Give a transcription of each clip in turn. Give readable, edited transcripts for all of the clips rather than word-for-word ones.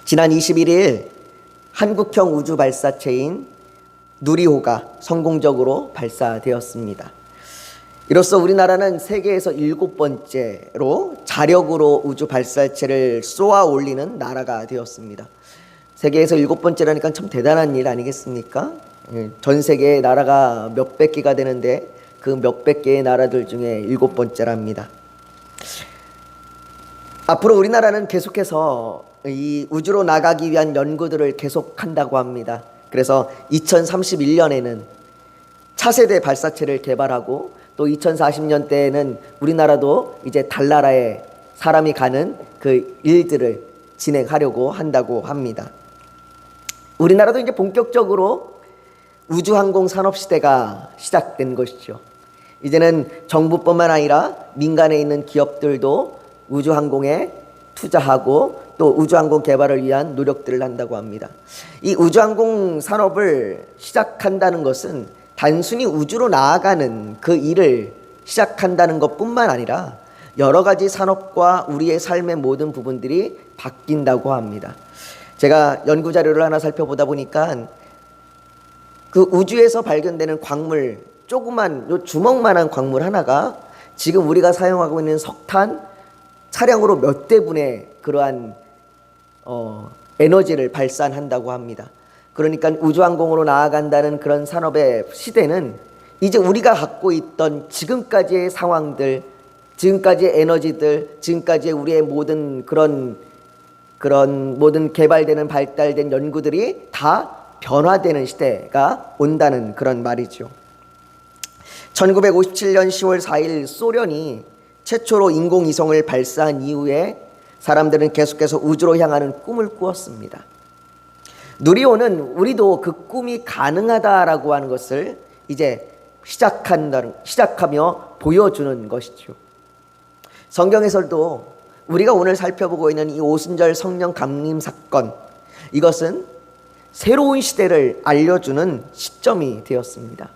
지난 21일 한국형 우주 발사체인 누리호가 성공적으로 발사되었습니다. 이로써 우리나라는 세계에서 7번째로 자력으로 우주 발사체를 쏘아 올리는 나라가 되었습니다. 세계에서 7번째라니까 참 대단한 일 아니겠습니까? 전 세계의 나라가 몇백 개가 되는데 그 몇백 개의 나라들 중에 7번째랍니다. 앞으로 우리나라는 계속해서 이 우주로 나가기 위한 연구들을 계속한다고 합니다. 그래서 2031년에는 차세대 발사체를 개발하고 또 2040년대에는 우리나라도 이제 달나라에 사람이 가는 그 일들을 진행하려고 한다고 합니다. 우리나라도 이제 본격적으로 우주항공 산업 시대가 시작된 것이죠. 이제는 정부뿐만 아니라 민간에 있는 기업들도 우주항공에 투자하고 또 우주항공 개발을 위한 노력들을 한다고 합니다. 이 우주항공 산업을 시작한다는 것은 단순히 우주로 나아가는 그 일을 시작한다는 것뿐만 아니라 여러 가지 산업과 우리의 삶의 모든 부분들이 바뀐다고 합니다. 제가 연구 자료를 하나 살펴보다 보니까 그 우주에서 발견되는 광물, 조그만 요 주먹만한 광물 하나가 지금 우리가 사용하고 있는 석탄 차량으로 몇 대분의 그러한 에너지를 발산한다고 합니다. 그러니까 우주항공으로 나아간다는 그런 산업의 시대는 이제 우리가 갖고 있던 지금까지의 상황들, 지금까지의 에너지들, 지금까지의 우리의 모든 그런 모든 개발되는 발달된 연구들이 다 변화되는 시대가 온다는 그런 말이죠. 1957년 10월 4일 소련이 최초로 인공위성을 발사한 이후에 사람들은 계속해서 우주로 향하는 꿈을 꾸었습니다. 누리호는 우리도 그 꿈이 가능하다라고 하는 것을 이제 시작하며 보여주는 것이죠. 성경에서도 우리가 오늘 살펴보고 있는 이 오순절 성령 감림 사건, 이것은 새로운 시대를 알려주는 시점이 되었습니다.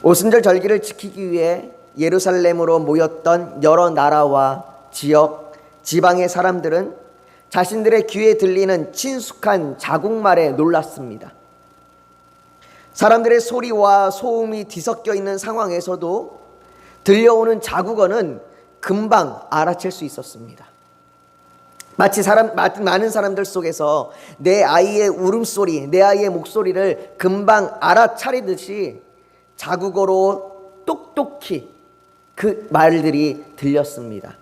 오순절 절기를 지키기 위해 예루살렘으로 모였던 여러 나라와 지역, 지방의 사람들은 자신들의 귀에 들리는 친숙한 자국말에 놀랐습니다. 사람들의 소리와 소음이 뒤섞여 있는 상황에서도 들려오는 자국어는 금방 알아챌 수 있었습니다. 마치 많은 사람들 속에서 내 아이의 울음소리, 내 아이의 목소리를 금방 알아차리듯이 자국어로 똑똑히 그 말들이 들렸습니다.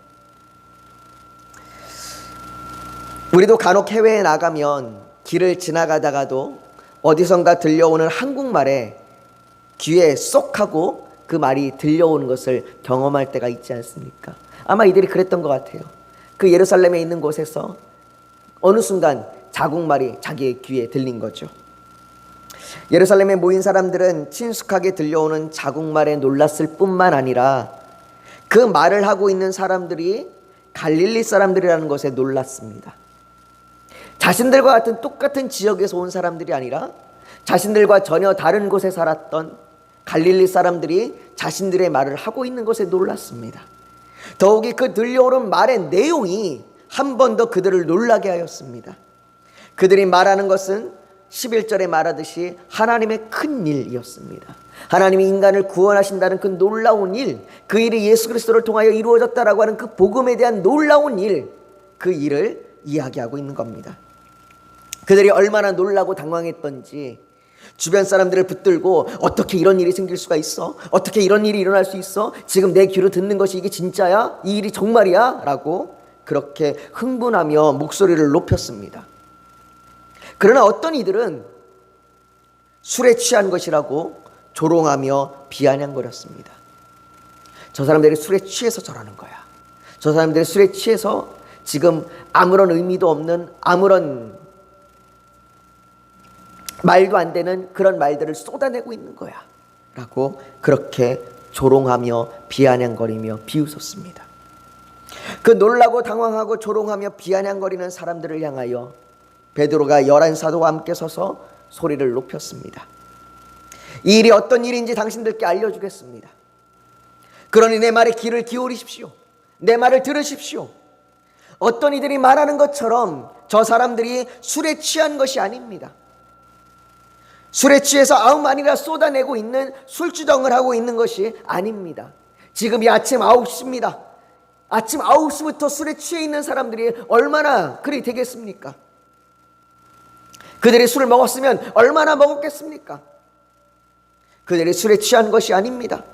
우리도 간혹 해외에 나가면 길을 지나가다가도 어디선가 들려오는 한국말에 귀에 쏙 하고 그 말이 들려오는 것을 경험할 때가 있지 않습니까? 아마 이들이 그랬던 것 같아요. 그 예루살렘에 있는 곳에서 어느 순간 자국말이 자기의 귀에 들린 거죠. 예루살렘에 모인 사람들은 친숙하게 들려오는 자국말에 놀랐을 뿐만 아니라 그 말을 하고 있는 사람들이 갈릴리 사람들이라는 것에 놀랐습니다. 자신들과 같은 똑같은 지역에서 온 사람들이 아니라 자신들과 전혀 다른 곳에 살았던 갈릴리 사람들이 자신들의 말을 하고 있는 것에 놀랐습니다. 더욱이 그 들려오는 말의 내용이 한 번 더 그들을 놀라게 하였습니다. 그들이 말하는 것은 11절에 말하듯이 하나님의 큰 일이었습니다. 하나님이 인간을 구원하신다는 그 놀라운 일, 그 일이 예수 그리스도를 통하여 이루어졌다라고 하는 그 복음에 대한 놀라운 일, 그 일을 이야기하고 있는 겁니다. 그들이 얼마나 놀라고 당황했던지 주변 사람들을 붙들고 어떻게 이런 일이 생길 수가 있어? 어떻게 이런 일이 일어날 수 있어? 지금 내 귀로 듣는 것이 이게 진짜야? 이 일이 정말이야? 라고 그렇게 흥분하며 목소리를 높였습니다. 그러나 어떤 이들은 술에 취한 것이라고 조롱하며 비아냥거렸습니다. 저 사람들이 술에 취해서 저러는 거야. 저 사람들이 술에 취해서 지금 아무런 의미도 없는 아무런 말도 안 되는 그런 말들을 쏟아내고 있는 거야 라고 그렇게 조롱하며 비아냥거리며 비웃었습니다. 그 놀라고 당황하고 조롱하며 비아냥거리는 사람들을 향하여 베드로가 11사도와 함께 서서 소리를 높였습니다. 이 일이 어떤 일인지 당신들께 알려주겠습니다. 그러니 내 말에 귀를 기울이십시오. 내 말을 들으십시오. 어떤 이들이 말하는 것처럼 저 사람들이 술에 취한 것이 아닙니다. 술에 취해서 아무 말이나 쏟아내고 있는 술주정을 하고 있는 것이 아닙니다. 지금이 아침 9시입니다. 아침 9시부터 술에 취해 있는 사람들이 얼마나 그리 되겠습니까? 그들이 술을 먹었으면 얼마나 먹었겠습니까? 그들이 술에 취한 것이 아닙니다.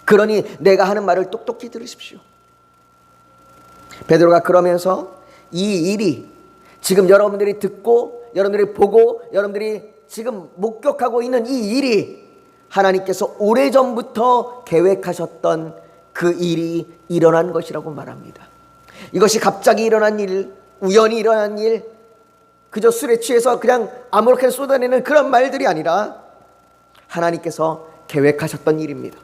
그러니 내가 하는 말을 똑똑히 들으십시오. 베드로가 그러면서 이 일이 지금 여러분들이 듣고 여러분들이 보고 여러분들이 지금 목격하고 있는 이 일이 하나님께서 오래전부터 계획하셨던 그 일이 일어난 것이라고 말합니다. 이것이 갑자기 일어난 일, 우연히 일어난 일, 그저 술에 취해서 그냥 아무렇게나 쏟아내는 그런 말들이 아니라 하나님께서 계획하셨던 일입니다.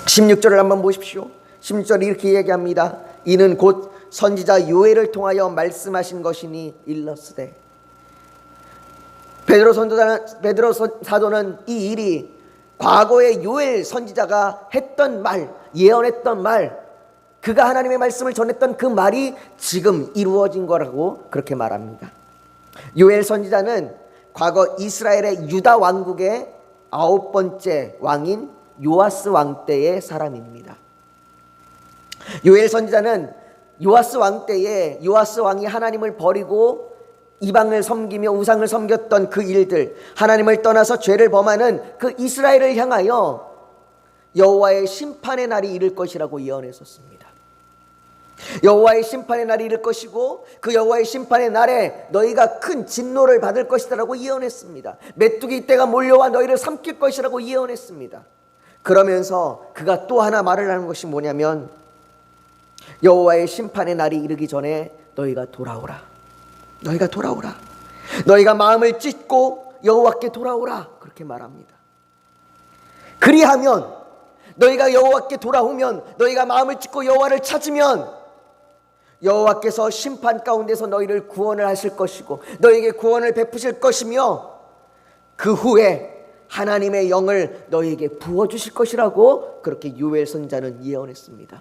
16절을 한번 보십시오. 16절이 이렇게 얘기합니다. 이는 곧 선지자 요엘을 통하여 말씀하신 것이니 일렀으되. 베드로 사도는 이 일이 과거에 요엘 선지자가 했던 말, 예언했던 말, 그가 하나님의 말씀을 전했던 그 말이 지금 이루어진 거라고 그렇게 말합니다. 요엘 선지자는 과거 이스라엘의 유다 왕국의 9번째 왕인 요아스 왕 때의 사람입니다. 요엘 선지자는 요아스 왕 때에 요아스 왕이 하나님을 버리고 이방을 섬기며 우상을 섬겼던 그 일들, 하나님을 떠나서 죄를 범하는 그 이스라엘을 향하여 여호와의 심판의 날이 이를 것이라고 예언했었습니다. 여호와의 심판의 날이 이를 것이고 그 여호와의 심판의 날에 너희가 큰 진노를 받을 것이라고 예언했습니다. 메뚜기 떼가 몰려와 너희를 삼킬 것이라고 예언했습니다. 그러면서 그가 또 하나 말을 하는 것이 뭐냐면 여호와의 심판의 날이 이르기 전에 너희가 돌아오라. 너희가 돌아오라. 너희가 마음을 찢고 여호와께 돌아오라. 그렇게 말합니다. 그리하면 너희가 여호와께 돌아오면 너희가 마음을 찢고 여호와를 찾으면 여호와께서 심판 가운데서 너희를 구원을 하실 것이고 너희에게 구원을 베푸실 것이며 그 후에 하나님의 영을 너희에게 부어주실 것이라고 그렇게 요엘 선지자는 예언했습니다.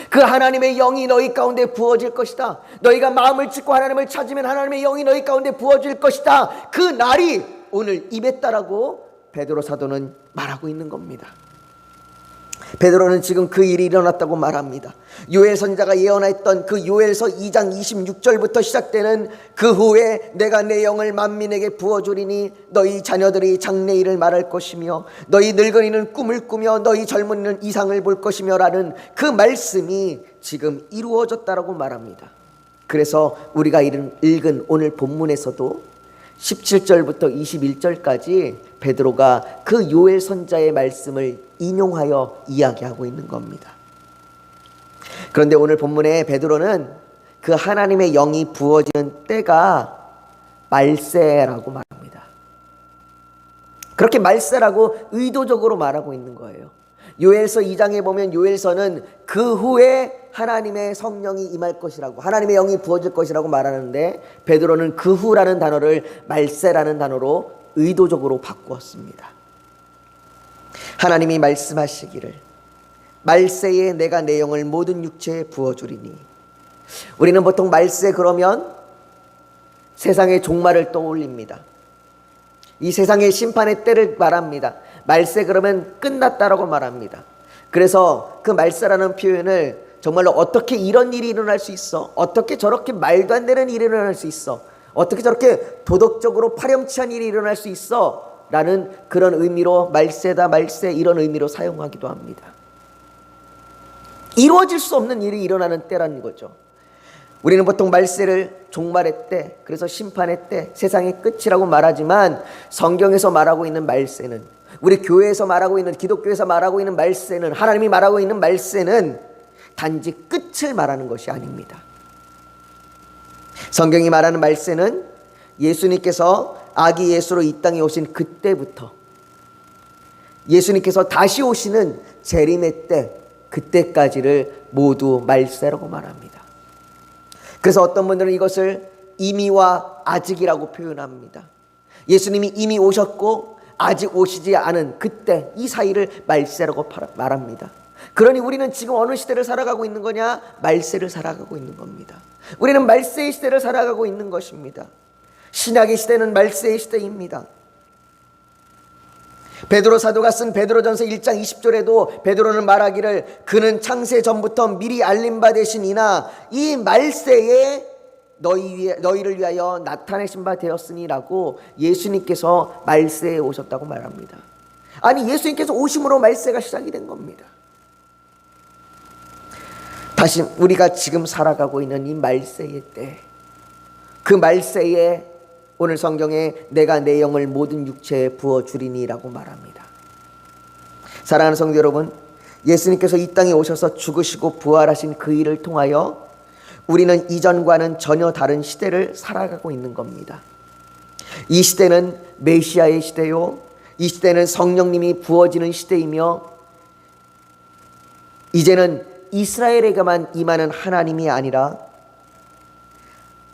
그 하나님의 영이 너희 가운데 부어질 것이다. 너희가 마음을 찢고 하나님을 찾으면 하나님의 영이 너희 가운데 부어질 것이다. 그 날이 오늘 임했다라고 베드로 사도는 말하고 있는 겁니다. 베드로는 지금 그 일이 일어났다고 말합니다. 요엘 선지자가 예언했던 그 요엘서 2장 26절부터 시작되는 그 후에 내가 내 영을 만민에게 부어주리니 너희 자녀들이 장래일을 말할 것이며 너희 늙은이는 꿈을 꾸며 너희 젊은이는 이상을 볼 것이며 라는 그 말씀이 지금 이루어졌다라고 말합니다. 그래서 우리가 읽은 오늘 본문에서도 17절부터 21절까지 베드로가 그 요엘 선지자의 말씀을 인용하여 이야기하고 있는 겁니다. 그런데 오늘 본문에 베드로는 그 하나님의 영이 부어지는 때가 말세라고 말합니다. 그렇게 말세라고 의도적으로 말하고 있는 거예요. 요엘서 2장에 보면 요엘서는 그 후에 하나님의 성령이 임할 것이라고 하나님의 영이 부어질 것이라고 말하는데 베드로는 그 후라는 단어를 말세라는 단어로 의도적으로 바꾸었습니다. 하나님이 말씀하시기를 말세에 내가 내 영을 모든 육체에 부어주리니. 우리는 보통 말세 그러면 세상의 종말을 떠올립니다. 이 세상의 심판의 때를 말합니다. 말세 그러면 끝났다라고 말합니다. 그래서 그 말세라는 표현을 정말로 어떻게 이런 일이 일어날 수 있어? 어떻게 저렇게 말도 안 되는 일이 일어날 수 있어? 어떻게 저렇게 도덕적으로 파렴치한 일이 일어날 수 있어? 라는 그런 의미로 말세다 말세 이런 의미로 사용하기도 합니다. 이루어질 수 없는 일이 일어나는 때라는 거죠. 우리는 보통 말세를 종말의 때, 그래서 심판의 때, 세상의 끝이라고 말하지만 성경에서 말하고 있는 말세는, 우리 교회에서 말하고 있는, 기독교에서 말하고 있는 말세는, 하나님이 말하고 있는 말세는 단지 끝을 말하는 것이 아닙니다. 성경이 말하는 말세는 예수님께서 아기 예수로 이 땅에 오신 그때부터 예수님께서 다시 오시는 재림의 때, 그때까지를 모두 말세라고 말합니다. 그래서 어떤 분들은 이것을 이미와 아직이라고 표현합니다. 예수님이 이미 오셨고 아직 오시지 않은 그때, 이 사이를 말세라고 말합니다. 그러니 우리는 지금 어느 시대를 살아가고 있는 거냐? 말세를 살아가고 있는 겁니다. 우리는 말세의 시대를 살아가고 있는 것입니다. 신약의 시대는 말세의 시대입니다. 베드로 사도가 쓴 베드로전서 1장 20절에도 베드로는 말하기를 그는 창세 전부터 미리 알림 받으시니나 이 말세에 너희를 위하여 나타내신 바 되었으니라고 예수님께서 말세에 오셨다고 말합니다. 아니, 예수님께서 오심으로 말세가 시작이 된 겁니다. 다시 우리가 지금 살아가고 있는 이 말세의 때, 그 말세에 오늘 성경에 내가 내 영을 모든 육체에 부어주리니라고 말합니다. 사랑하는 성도 여러분, 예수님께서 이 땅에 오셔서 죽으시고 부활하신 그 일을 통하여 우리는 이전과는 전혀 다른 시대를 살아가고 있는 겁니다. 이 시대는 메시아의 시대요, 이 시대는 성령님이 부어지는 시대이며, 이제는 이스라엘에게만 임하는 하나님이 아니라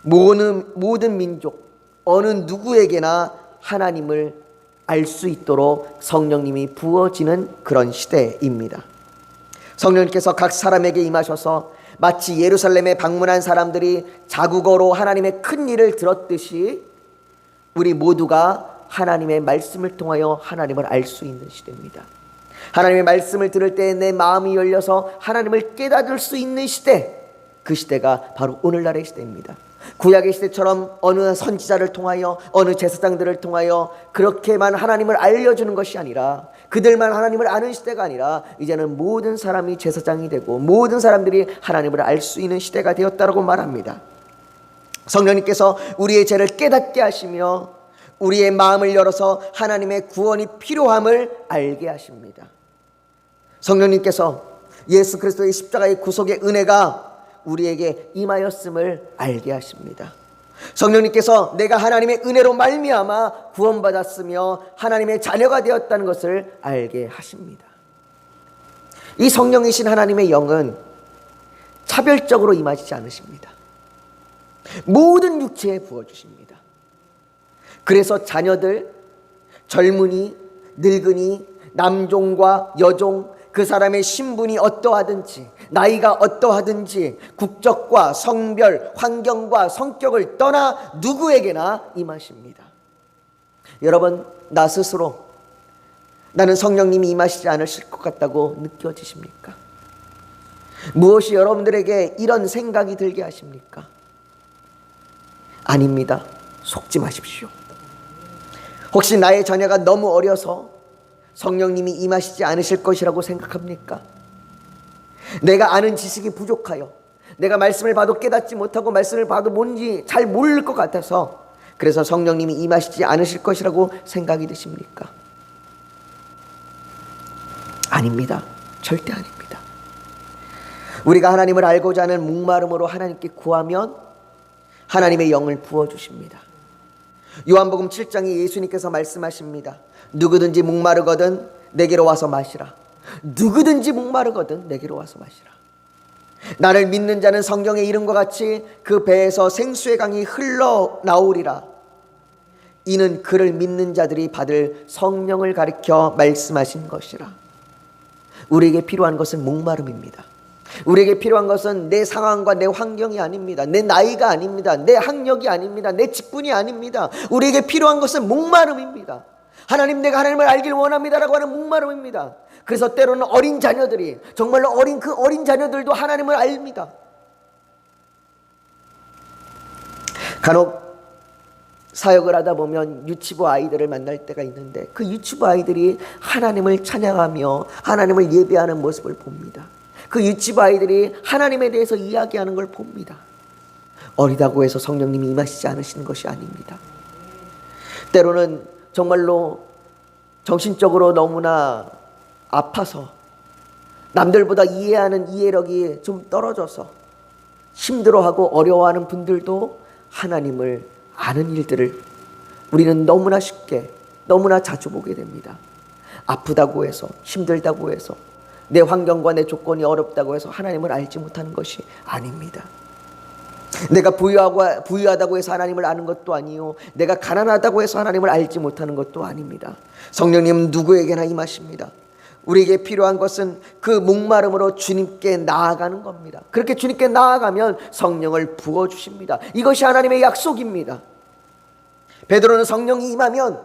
모든 민족, 어느 누구에게나 하나님을 알 수 있도록 성령님이 부어지는 그런 시대입니다. 성령님께서 각 사람에게 임하셔서 마치 예루살렘에 방문한 사람들이 자국어로 하나님의 큰 일을 들었듯이 우리 모두가 하나님의 말씀을 통하여 하나님을 알 수 있는 시대입니다. 하나님의 말씀을 들을 때 내 마음이 열려서 하나님을 깨닫을 수 있는 시대, 그 시대가 바로 오늘날의 시대입니다. 구약의 시대처럼 어느 선지자를 통하여, 어느 제사장들을 통하여 그렇게만 하나님을 알려주는 것이 아니라, 그들만 하나님을 아는 시대가 아니라 이제는 모든 사람이 제사장이 되고 모든 사람들이 하나님을 알 수 있는 시대가 되었다고 말합니다. 성령님께서 우리의 죄를 깨닫게 하시며 우리의 마음을 열어서 하나님의 구원이 필요함을 알게 하십니다. 성령님께서 예수 그리스도의 십자가의 구속의 은혜가 우리에게 임하였음을 알게 하십니다. 성령님께서 내가 하나님의 은혜로 말미암아 구원받았으며 하나님의 자녀가 되었다는 것을 알게 하십니다. 이 성령이신 하나님의 영은 차별적으로 임하시지 않으십니다. 모든 육체에 부어주십니다. 그래서 자녀들, 젊은이, 늙은이, 남종과 여종, 그 사람의 신분이 어떠하든지, 나이가 어떠하든지, 국적과 성별, 환경과 성격을 떠나 누구에게나 임하십니다. 여러분, 나 스스로 나는 성령님이 임하시지 않으실 것 같다고 느껴지십니까? 무엇이 여러분들에게 이런 생각이 들게 하십니까? 아닙니다. 속지 마십시오. 혹시 나의 자녀가 너무 어려서 성령님이 임하시지 않으실 것이라고 생각합니까? 내가 아는 지식이 부족하여, 내가 말씀을 봐도 깨닫지 못하고 말씀을 봐도 뭔지 잘 모를 것 같아서 그래서 성령님이 임하시지 않으실 것이라고 생각이 드십니까? 아닙니다. 절대 아닙니다. 우리가 하나님을 알고자 하는 목마름으로 하나님께 구하면 하나님의 영을 부어주십니다. 요한복음 7장에 예수님께서 말씀하십니다. 누구든지 목마르거든 내게로 와서 마시라. 누구든지 목마르거든 내게로 와서 마시라. 나를 믿는 자는 성경의 이름과 같이 그 배에서 생수의 강이 흘러나오리라. 이는 그를 믿는 자들이 받을 성령을 가리켜 말씀하신 것이라. 우리에게 필요한 것은 목마름입니다. 우리에게 필요한 것은 내 상황과 내 환경이 아닙니다. 내 나이가 아닙니다. 내 학력이 아닙니다. 내 직분이 아닙니다. 우리에게 필요한 것은 목마름입니다. 하나님, 내가 하나님을 알길 원합니다라고 하는 목마름입니다. 그래서 때로는 어린 자녀들이, 정말로 그 어린 자녀들도 하나님을 압니다. 간혹 사역을 하다 보면 유치부 아이들을 만날 때가 있는데 그 유치부 아이들이 하나님을 찬양하며 하나님을 예배하는 모습을 봅니다. 그 유치부 아이들이 하나님에 대해서 이야기하는 걸 봅니다. 어리다고 해서 성령님이 임하시지 않으시는 것이 아닙니다. 때로는 정말로 정신적으로 너무나 아파서 남들보다 이해하는 이해력이 좀 떨어져서 힘들어하고 어려워하는 분들도 하나님을 아는 일들을 우리는 너무나 쉽게, 너무나 자주 보게 됩니다. 아프다고 해서, 힘들다고 해서, 내 환경과 내 조건이 어렵다고 해서 하나님을 알지 못하는 것이 아닙니다. 내가 부유하다고 해서 하나님을 아는 것도 아니요, 내가 가난하다고 해서 하나님을 알지 못하는 것도 아닙니다. 성령님은 누구에게나 임하십니다. 우리에게 필요한 것은 그 목마름으로 주님께 나아가는 겁니다. 그렇게 주님께 나아가면 성령을 부어주십니다. 이것이 하나님의 약속입니다. 베드로는 성령이 임하면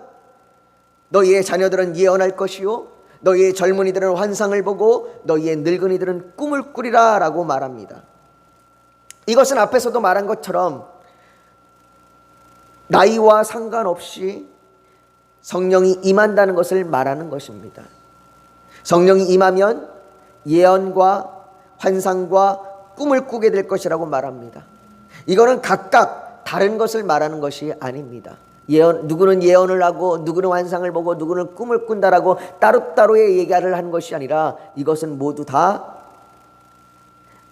너희의 자녀들은 예언할 것이요 너희의 젊은이들은 환상을 보고 너희의 늙은이들은 꿈을 꾸리라 라고 말합니다. 이것은 앞에서도 말한 것처럼 나이와 상관없이 성령이 임한다는 것을 말하는 것입니다. 성령이 임하면 예언과 환상과 꿈을 꾸게 될 것이라고 말합니다. 이거는 각각 다른 것을 말하는 것이 아닙니다. 누구는 예언을 하고 누구는 환상을 보고 누구는 꿈을 꾼다라고 따로따로의 얘기를 하는 것이 아니라 이것은 모두 다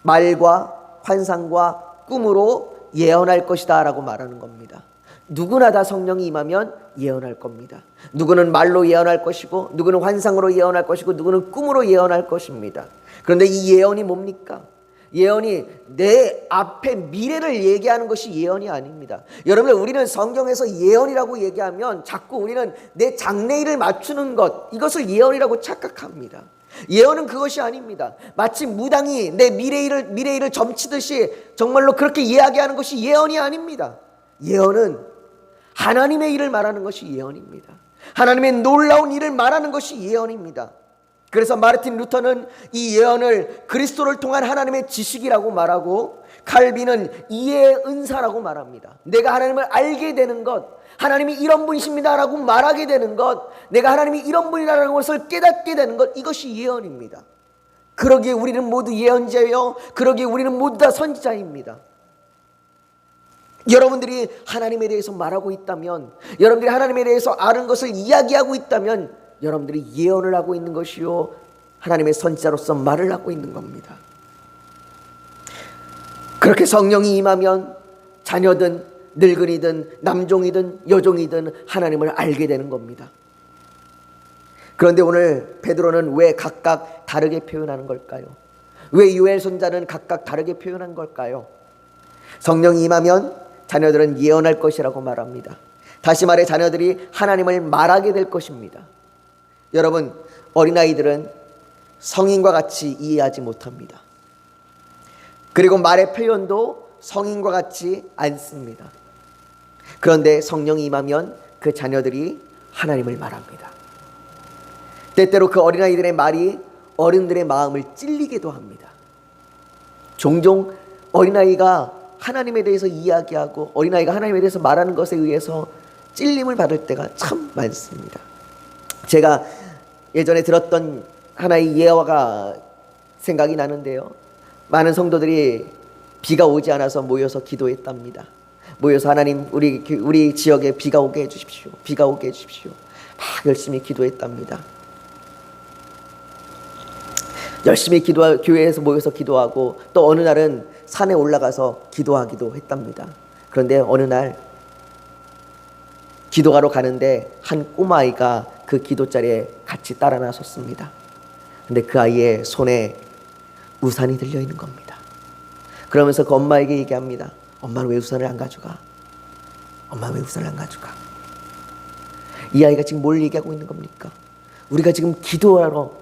말과 환상과 꿈으로 예언할 것이다 라고 말하는 겁니다. 누구나 다 성령이 임하면 예언할 겁니다. 누구는 말로 예언할 것이고 누구는 환상으로 예언할 것이고 누구는 꿈으로 예언할 것입니다. 그런데 이 예언이 뭡니까? 예언이 내 앞에 미래를 얘기하는 것이 예언이 아닙니다. 여러분들, 우리는 성경에서 예언이라고 얘기하면 자꾸 우리는 내 장래일을 맞추는 것, 이것을 예언이라고 착각합니다. 예언은 그것이 아닙니다. 마치 무당이 내 미래일을 점치듯이 정말로 그렇게 이야기하는 것이 예언이 아닙니다. 예언은 하나님의 일을 말하는 것이 예언입니다. 하나님의 놀라운 일을 말하는 것이 예언입니다. 그래서 마르틴 루터는 이 예언을 그리스도를 통한 하나님의 지식이라고 말하고, 칼빈은 이해의 은사라고 말합니다. 내가 하나님을 알게 되는 것, 하나님이 이런 분이십니다 라고 말하게 되는 것, 내가 하나님이 이런 분이라는 것을 깨닫게 되는 것, 이것이 예언입니다. 그러기에 우리는 모두 예언자예요. 그러기에 우리는 모두 다 선지자입니다. 여러분들이 하나님에 대해서 말하고 있다면, 여러분들이 하나님에 대해서 아는 것을 이야기하고 있다면 여러분들이 예언을 하고 있는 것이요, 하나님의 선지자로서 말을 하고 있는 겁니다. 그렇게 성령이 임하면 자녀든 늙은이든 남종이든 여종이든 하나님을 알게 되는 겁니다. 그런데 오늘 베드로는 왜 각각 다르게 표현하는 걸까요? 왜 요엘 선자는 각각 다르게 표현한 걸까요? 성령이 임하면 자녀들은 예언할 것이라고 말합니다. 다시 말해 자녀들이 하나님을 말하게 될 것입니다. 여러분, 어린아이들은 성인과 같이 이해하지 못합니다. 그리고 말의 표현도 성인과 같지 않습니다. 그런데 성령이 임하면 그 자녀들이 하나님을 말합니다. 때때로 그 어린아이들의 말이 어른들의 마음을 찔리기도 합니다. 종종 어린아이가 하나님에 대해서 이야기하고 어린아이가 하나님에 대해서 말하는 것에 의해서 찔림을 받을 때가 참 많습니다. 제가 예전에 들었던 하나의 예화가 생각이 나는데요. 많은 성도들이 비가 오지 않아서 모여서 기도했답니다. 모여서 하나님, 우리 지역에 비가 오게 해주십시오. 비가 오게 해주십시오. 막 열심히 기도했답니다. 열심히 교회에서 모여서 기도하고 또 어느 날은 산에 올라가서 기도하기도 했답니다. 그런데 어느 날 기도하러 가는데 한 꼬마아이가 그 기도자리에 같이 따라 나섰습니다. 근데 그 아이의 손에 우산이 들려 있는 겁니다. 그러면서 그 엄마에게 얘기합니다. 엄마는 왜 우산을 안 가져가? 엄마 왜 우산을 안 가져가? 이 아이가 지금 뭘 얘기하고 있는 겁니까? 우리가 지금 기도하러,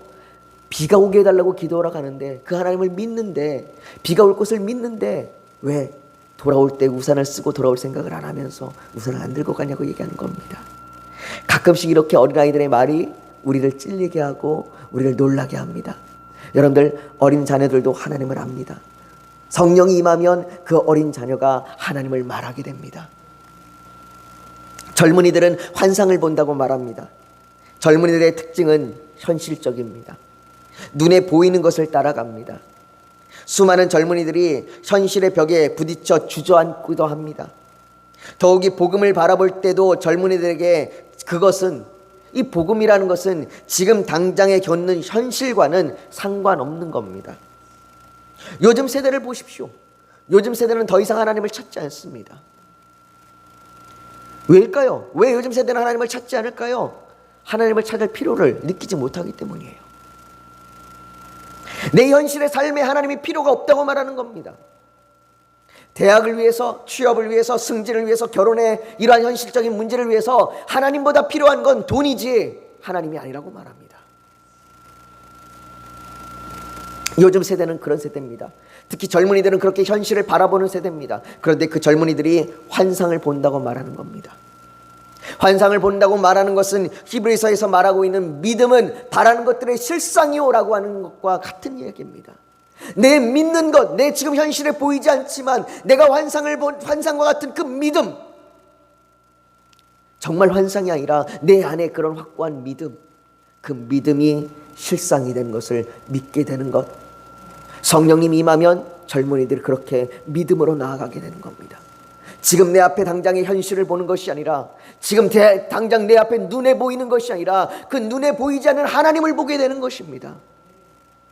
비가 오게 해달라고 기도하러 가는데, 그 하나님을 믿는데, 비가 올 것을 믿는데 왜 돌아올 때 우산을 쓰고 돌아올 생각을 안 하면서 우산을 안 들고 가냐고 얘기하는 겁니다. 가끔씩 이렇게 어린아이들의 말이 우리를 찔리게 하고 우리를 놀라게 합니다. 여러분들, 어린 자녀들도 하나님을 압니다. 성령이 임하면 그 어린 자녀가 하나님을 말하게 됩니다. 젊은이들은 환상을 본다고 말합니다. 젊은이들의 특징은 현실적입니다. 눈에 보이는 것을 따라갑니다. 수많은 젊은이들이 현실의 벽에 부딪혀 주저앉기도 합니다. 더욱이 복음을 바라볼 때도 젊은이들에게 그것은, 이 복음이라는 것은 지금 당장에 겪는 현실과는 상관없는 겁니다. 요즘 세대를 보십시오. 요즘 세대는 더 이상 하나님을 찾지 않습니다. 왜일까요? 왜 요즘 세대는 하나님을 찾지 않을까요? 하나님을 찾을 필요를 느끼지 못하기 때문이에요. 내 현실의 삶에 하나님이 필요가 없다고 말하는 겁니다. 대학을 위해서, 취업을 위해서, 승진을 위해서, 결혼의 이러한 현실적인 문제를 위해서 하나님보다 필요한 건 돈이지 하나님이 아니라고 말합니다. 요즘 세대는 그런 세대입니다. 특히 젊은이들은 그렇게 현실을 바라보는 세대입니다. 그런데 그 젊은이들이 환상을 본다고 말하는 겁니다. 환상을 본다고 말하는 것은 히브리서에서 말하고 있는 믿음은 바라는 것들의 실상이오라고 하는 것과 같은 얘기입니다. 내 믿는 것, 내 지금 현실에 보이지 않지만 내가 환상을 본 환상과 같은 그 믿음, 정말 환상이 아니라 내 안에 그런 확고한 믿음, 그 믿음이 실상이 되는 것을 믿게 되는 것. 성령님 임하면 젊은이들이 그렇게 믿음으로 나아가게 되는 겁니다. 지금 내 앞에 당장의 현실을 보는 것이 아니라, 지금 당장 내 앞에 눈에 보이는 것이 아니라 그 눈에 보이지 않는 하나님을 보게 되는 것입니다.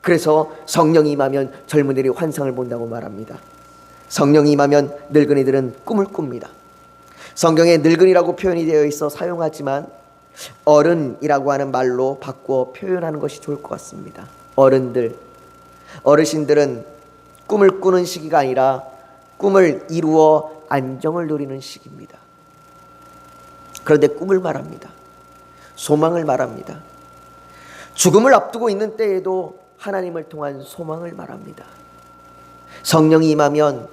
그래서 성령이 임하면 젊은이들이 환상을 본다고 말합니다. 성령이 임하면 늙은이들은 꿈을 꿉니다. 성경에 늙은이라고 표현이 되어 있어 사용하지만 어른이라고 하는 말로 바꾸어 표현하는 것이 좋을 것 같습니다. 어르신들은 꿈을 꾸는 시기가 아니라 꿈을 이루어 안정을 누리는 시기입니다. 그런데 꿈을 말합니다. 소망을 말합니다. 죽음을 앞두고 있는 때에도 하나님을 통한 소망을 말합니다. 성령이 임하면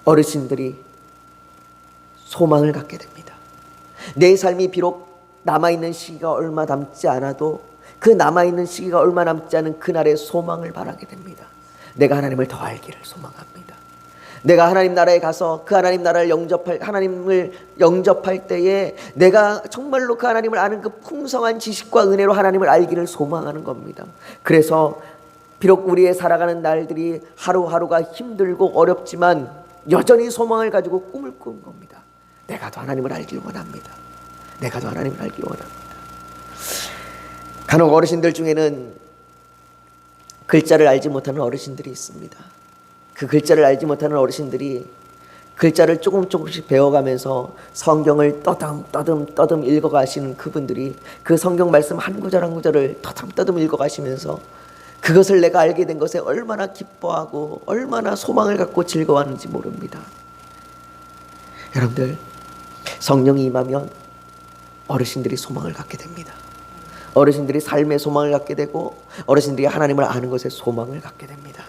어르신들이 소망을 갖게 됩니다. 내 삶이 비록 남아있는 시기가 얼마 남지 않아도 그 남아있는 시기가 얼마 남지 않은 그날의 소망을 바라게 됩니다. 내가 하나님을 더 알기를 소망합니다. 내가 하나님 나라에 가서 그 하나님 나라를 하나님을 영접할 때에 내가 정말로 그 하나님을 아는 그 풍성한 지식과 은혜로 하나님을 알기를 소망하는 겁니다. 그래서 비록 우리의 살아가는 날들이 하루하루가 힘들고 어렵지만 여전히 소망을 가지고 꿈을 꾸는 겁니다. 내가 더 하나님을 알기를 원합니다. 내가 더 하나님을 알기를 원합니다. 간혹 어르신들 중에는 글자를 알지 못하는 어르신들이 있습니다. 그 글자를 알지 못하는 어르신들이 글자를 조금씩 배워가면서 성경을 떠듬 읽어가시는 그분들이 그 성경 말씀 한 구절 한 구절을 떠듬 읽어가시면서 그것을 내가 알게 된 것에 얼마나 기뻐하고 얼마나 소망을 갖고 즐거워하는지 모릅니다. 여러분들, 성령이 임하면 어르신들이 소망을 갖게 됩니다. 어르신들이 삶의 소망을 갖게 되고 어르신들이 하나님을 아는 것에 소망을 갖게 됩니다.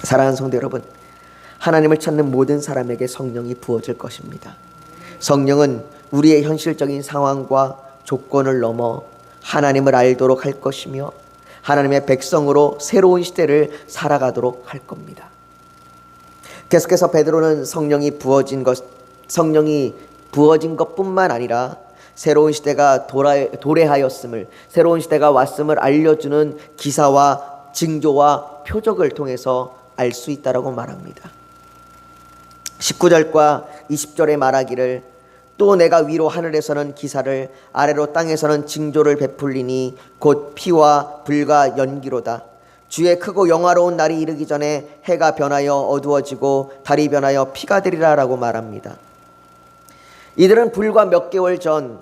사랑하는 성도 여러분, 하나님을 찾는 모든 사람에게 성령이 부어질 것입니다. 성령은 우리의 현실적인 상황과 조건을 넘어 하나님을 알도록 할 것이며 하나님의 백성으로 새로운 시대를 살아가도록 할 겁니다. 계속해서 베드로는 성령이 부어진 것뿐만 아니라 새로운 시대가 도래하였음을, 새로운 시대가 왔음을 알려주는 기사와 징조와 표적을 통해서 알 수 있다라고 말합니다. 19절과 20절에 말하기를 또 내가 위로 하늘에서는 기사를 아래로 땅에서는 징조를 베풀리니 곧 피와 불과 연기로다. 주의 크고 영화로운 날이 이르기 전에 해가 변하여 어두워지고 달이 변하여 피가 되리라 라고 말합니다. 이들은 불과 몇 개월 전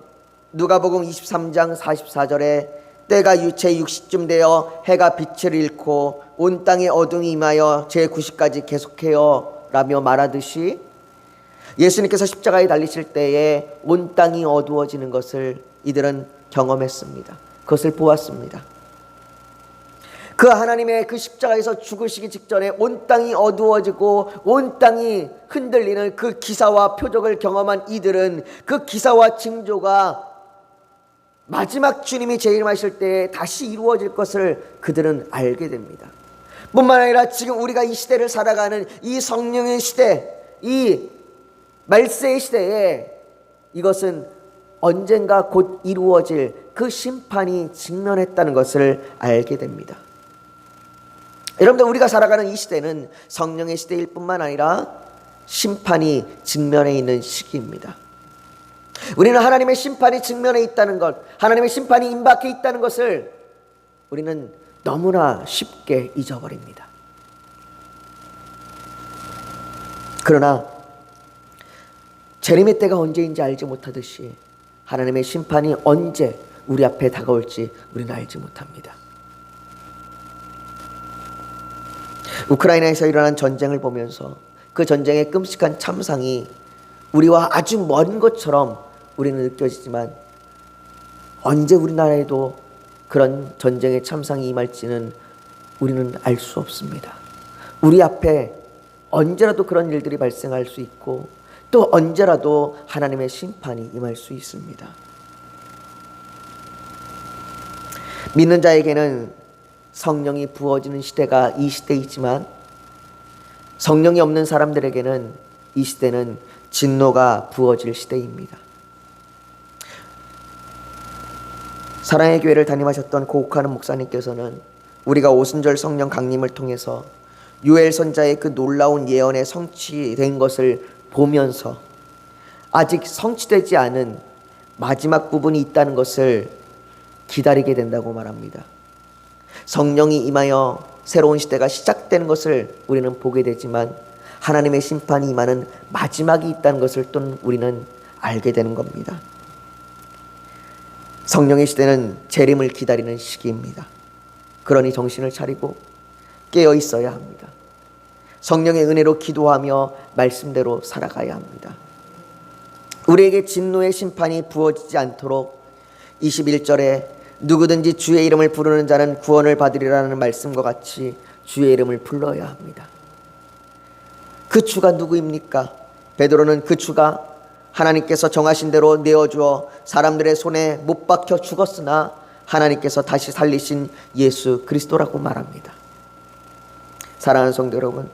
누가복음 23장 44절에 때가 제 6시쯤 되어 해가 빛을 잃고 온 땅에 어둠이 임하여 제 9시까지 계속해요 라며 말하듯이 예수님께서 십자가에 달리실 때에 온 땅이 어두워지는 것을 이들은 경험했습니다. 그것을 보았습니다. 그 하나님의 그 십자가에서 죽으시기 직전에 온 땅이 어두워지고 온 땅이 흔들리는 그 기사와 표적을 경험한 이들은 그 기사와 징조가 마지막 주님이 재림하실 때 다시 이루어질 것을 그들은 알게 됩니다. 뿐만 아니라 지금 우리가 이 시대를 살아가는 이 성령의 시대, 이 말세의 시대에 이것은 언젠가 곧 이루어질 그 심판이 직면했다는 것을 알게 됩니다. 여러분들, 우리가 살아가는 이 시대는 성령의 시대일 뿐만 아니라 심판이 직면해 있는 시기입니다. 우리는 하나님의 심판이 직면해 있다는 것, 하나님의 심판이 임박해 있다는 것을 우리는 너무나 쉽게 잊어버립니다. 그러나 재림의 때가 언제인지 알지 못하듯이 하나님의 심판이 언제 우리 앞에 다가올지 우리는 알지 못합니다. 우크라이나에서 일어난 전쟁을 보면서 그 전쟁의 끔찍한 참상이 우리와 아주 먼 것처럼 우리는 느껴지지만 언제 우리나라에도 그런 전쟁의 참상이 임할지는 우리는 알 수 없습니다. 우리 앞에 언제라도 그런 일들이 발생할 수 있고 또 언제라도 하나님의 심판이 임할 수 있습니다. 믿는 자에게는 성령이 부어지는 시대가 이 시대이지만 성령이 없는 사람들에게는 이 시대는 진노가 부어질 시대입니다. 사랑의 교회를 담임하셨던 고욱하는 목사님께서는 우리가 오순절 성령 강림을 통해서 요엘 선자의 그 놀라운 예언에 성취된 것을 보면서 아직 성취되지 않은 마지막 부분이 있다는 것을 기다리게 된다고 말합니다. 성령이 임하여 새로운 시대가 시작되는 것을 우리는 보게 되지만 하나님의 심판이 임하는 마지막이 있다는 것을 또 우리는 알게 되는 겁니다. 성령의 시대는 재림을 기다리는 시기입니다. 그러니 정신을 차리고 깨어 있어야 합니다. 성령의 은혜로 기도하며 말씀대로 살아가야 합니다. 우리에게 진노의 심판이 부어지지 않도록 21절에 누구든지 주의 이름을 부르는 자는 구원을 받으리라는 말씀과 같이 주의 이름을 불러야 합니다. 그 주가 누구입니까? 베드로는 그 주가 하나님께서 정하신 대로 내어주어 사람들의 손에 못 박혀 죽었으나 하나님께서 다시 살리신 예수 그리스도라고 말합니다. 사랑하는 성도 여러분,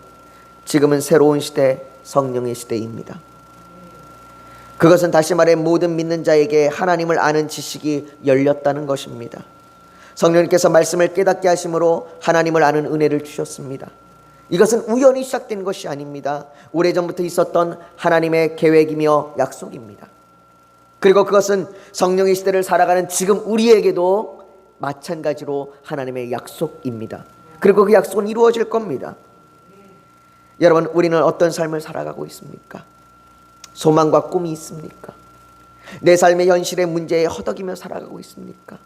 지금은 새로운 시대, 성령의 시대입니다. 그것은 다시 말해 모든 믿는 자에게 하나님을 아는 지식이 열렸다는 것입니다. 성령님께서 말씀을 깨닫게 하심으로 하나님을 아는 은혜를 주셨습니다. 이것은 우연히 시작된 것이 아닙니다. 오래전부터 있었던 하나님의 계획이며 약속입니다. 그리고 그것은 성령의 시대를 살아가는 지금 우리에게도 마찬가지로 하나님의 약속입니다. 그리고 그 약속은 이루어질 겁니다. 여러분, 우리는 어떤 삶을 살아가고 있습니까? 소망과 꿈이 있습니까? 내 삶의 현실의 문제에 허덕이며 살아가고 있습니까?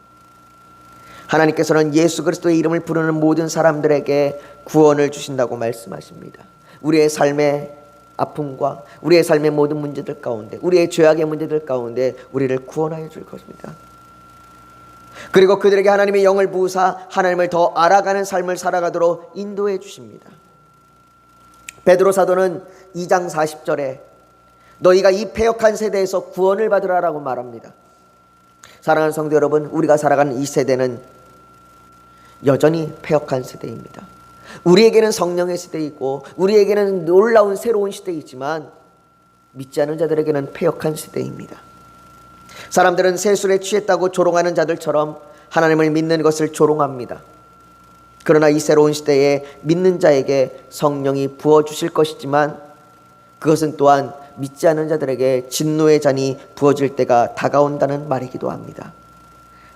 하나님께서는 예수 그리스도의 이름을 부르는 모든 사람들에게 구원을 주신다고 말씀하십니다. 우리의 삶의 아픔과 우리의 삶의 모든 문제들 가운데, 우리의 죄악의 문제들 가운데 우리를 구원하여 줄 것입니다. 그리고 그들에게 하나님의 영을 부으사 하나님을 더 알아가는 삶을 살아가도록 인도해 주십니다. 베드로 사도는 2장 40절에 너희가 이 패역한 세대에서 구원을 받으라라고 말합니다. 사랑하는 성도 여러분, 우리가 살아가는 이 세대는 여전히 패역한 세대입니다. 우리에게는 성령의 시대이고 우리에게는 놀라운 새로운 시대이지만 믿지 않은 자들에게는 패역한 세대입니다. 사람들은 세술에 취했다고 조롱하는 자들처럼 하나님을 믿는 것을 조롱합니다. 그러나 이 새로운 시대에 믿는 자에게 성령이 부어주실 것이지만 그것은 또한 믿지 않는 자들에게 진노의 잔이 부어질 때가 다가온다는 말이기도 합니다.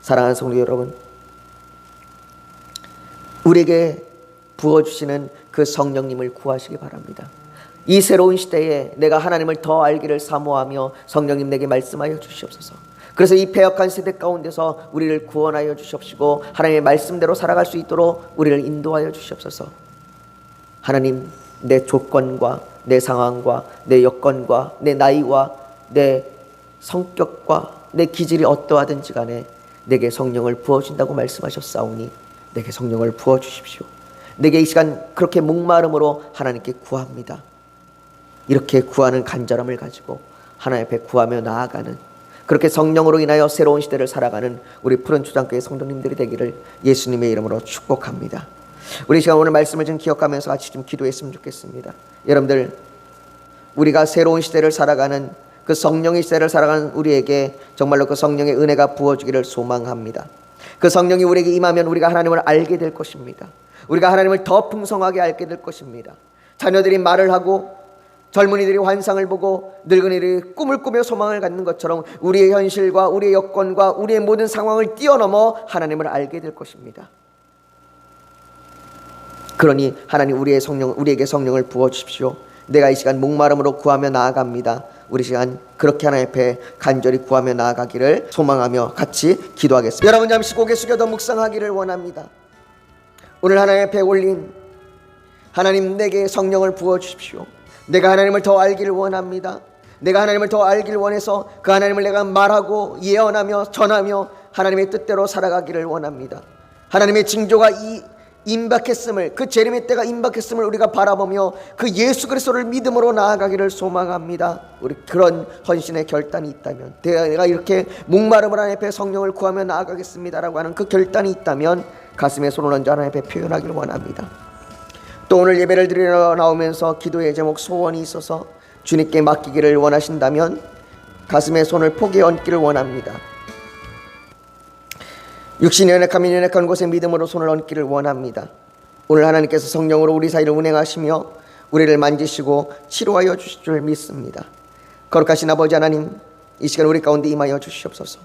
사랑하는 성도 여러분, 우리에게 부어주시는 그 성령님을 구하시기 바랍니다. 이 새로운 시대에 내가 하나님을 더 알기를 사모하며 성령님 내게 말씀하여 주시옵소서. 그래서 이 패역한 세대 가운데서 우리를 구원하여 주시옵시고 하나님의 말씀대로 살아갈 수 있도록 우리를 인도하여 주시옵소서. 하나님, 내 조건과 내 상황과 내 여건과 내 나이와 내 성격과 내 기질이 어떠하든지 간에 내게 성령을 부어준다고 말씀하셨사오니 내게 성령을 부어주십시오. 내게 이 시간 그렇게 목마름으로 하나님께 구합니다. 이렇게 구하는 간절함을 가지고 하나님 앞에 구하며 나아가는, 그렇게 성령으로 인하여 새로운 시대를 살아가는 우리 푸른 초장교회 성도님들이 되기를 예수님의 이름으로 축복합니다. 우리 시간 오늘 말씀을 좀 기억하면서 같이 좀 기도했으면 좋겠습니다. 여러분들, 우리가 새로운 시대를 살아가는 그 성령의 시대를 살아가는 우리에게 정말로 그 성령의 은혜가 부어주기를 소망합니다. 그 성령이 우리에게 임하면 우리가 하나님을 알게 될 것입니다. 우리가 하나님을 더 풍성하게 알게 될 것입니다. 자녀들이 말을 하고 젊은이들이 환상을 보고 늙은이들이 꿈을 꾸며 소망을 갖는 것처럼 우리의 현실과 우리의 여건과 우리의 모든 상황을 뛰어넘어 하나님을 알게 될 것입니다. 그러니 하나님, 우리에게 성령을 부어주십시오. 내가 이 시간 목마름으로 구하며 나아갑니다. 우리 시간 그렇게 하나님 앞에 간절히 구하며 나아가기를 소망하며 같이 기도하겠습니다. 여러분, 잠시 고개 숙여도 묵상하기를 원합니다. 오늘 하나님 앞에 올린 하나님, 내게 성령을 부어주십시오. 내가 하나님을 더 알기를 원합니다. 내가 하나님을 더 알기를 원해서 그 하나님을 내가 말하고 예언하며 전하며 하나님의 뜻대로 살아가기를 원합니다. 하나님의 징조가 임박했음을, 그 재림의 때가 임박했음을 우리가 바라보며 그 예수 그리스도를 믿음으로 나아가기를 소망합니다. 우리 그런 헌신의 결단이 있다면, 내가 이렇게 목마름을 하나님 앞에 성령을 구하며 나아가겠습니다라고 하는 그 결단이 있다면 가슴에 손을 얹어 하나님 앞에 표현하기를 원합니다. 또 오늘 예배를 드리러 나오면서 기도의 제목, 소원이 있어서 주님께 맡기기를 원하신다면 가슴에 손을 포기해 얹기를 원합니다. 육신이 연약하면 연약한 곳에 믿음으로 손을 얹기를 원합니다. 오늘 하나님께서 성령으로 우리 사이를 운행하시며 우리를 만지시고 치료하여 주실 줄 믿습니다. 거룩하신 아버지 하나님, 이 시간 우리 가운데 임하여 주시옵소서.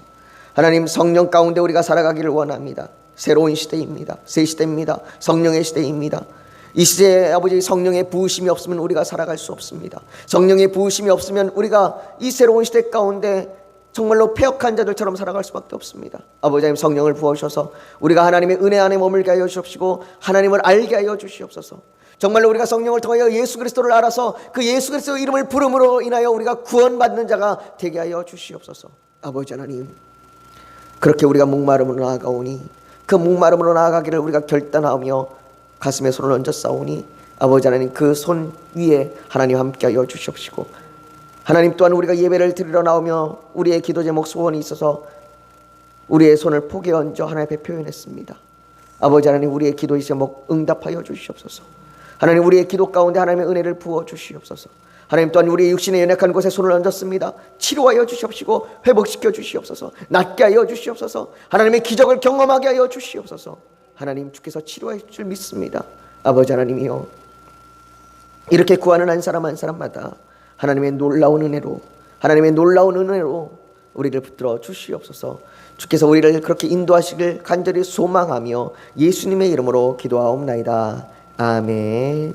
하나님, 성령 가운데 우리가 살아가기를 원합니다. 새로운 시대입니다. 새 시대입니다. 성령의 시대입니다. 이 시대에 아버지 성령의 부으심이 없으면 우리가 살아갈 수 없습니다. 성령의 부으심이 없으면 우리가 이 새로운 시대 가운데 정말로 패역한 자들처럼 살아갈 수밖에 없습니다. 아버지 하나님, 성령을 부어주셔서 우리가 하나님의 은혜 안에 머물게 하여 주시옵시고 하나님을 알게 하여 주시옵소서. 정말로 우리가 성령을 통하여 예수 그리스도를 알아서 그 예수 그리스도 이름을 부름으로 인하여 우리가 구원받는 자가 되게 하여 주시옵소서. 아버지 하나님, 그렇게 우리가 목마름으로 나아가오니 그 목마름으로 나아가기를 우리가 결단하며 가슴에 손을 얹어 싸우니 아버지 하나님, 그 손 위에 하나님 함께 하여 주시옵시고 하나님, 또한 우리가 예배를 드리러 나오며 우리의 기도 제목, 소원이 있어서 우리의 손을 포기해 얹어 하나님 앞에 표현했습니다. 아버지 하나님, 우리의 기도 제목 응답하여 주시옵소서. 하나님, 우리의 기도 가운데 하나님의 은혜를 부어 주시옵소서. 하나님, 또한 우리의 육신의 연약한 곳에 손을 얹었습니다. 치료하여 주시옵시고 회복시켜 주시옵소서. 낫게 하여 주시옵소서. 하나님의 기적을 경험하게 하여 주시옵소서. 하나님, 주께서 치료해 주실 줄 믿습니다. 아버지 하나님이여, 이렇게 구하는 한 사람 한 사람마다 하나님의 놀라운 은혜로 우리를 붙들어 주시옵소서. 주께서 우리를 그렇게 인도하시길 간절히 소망하며 예수님의 이름으로 기도하옵나이다. 아멘.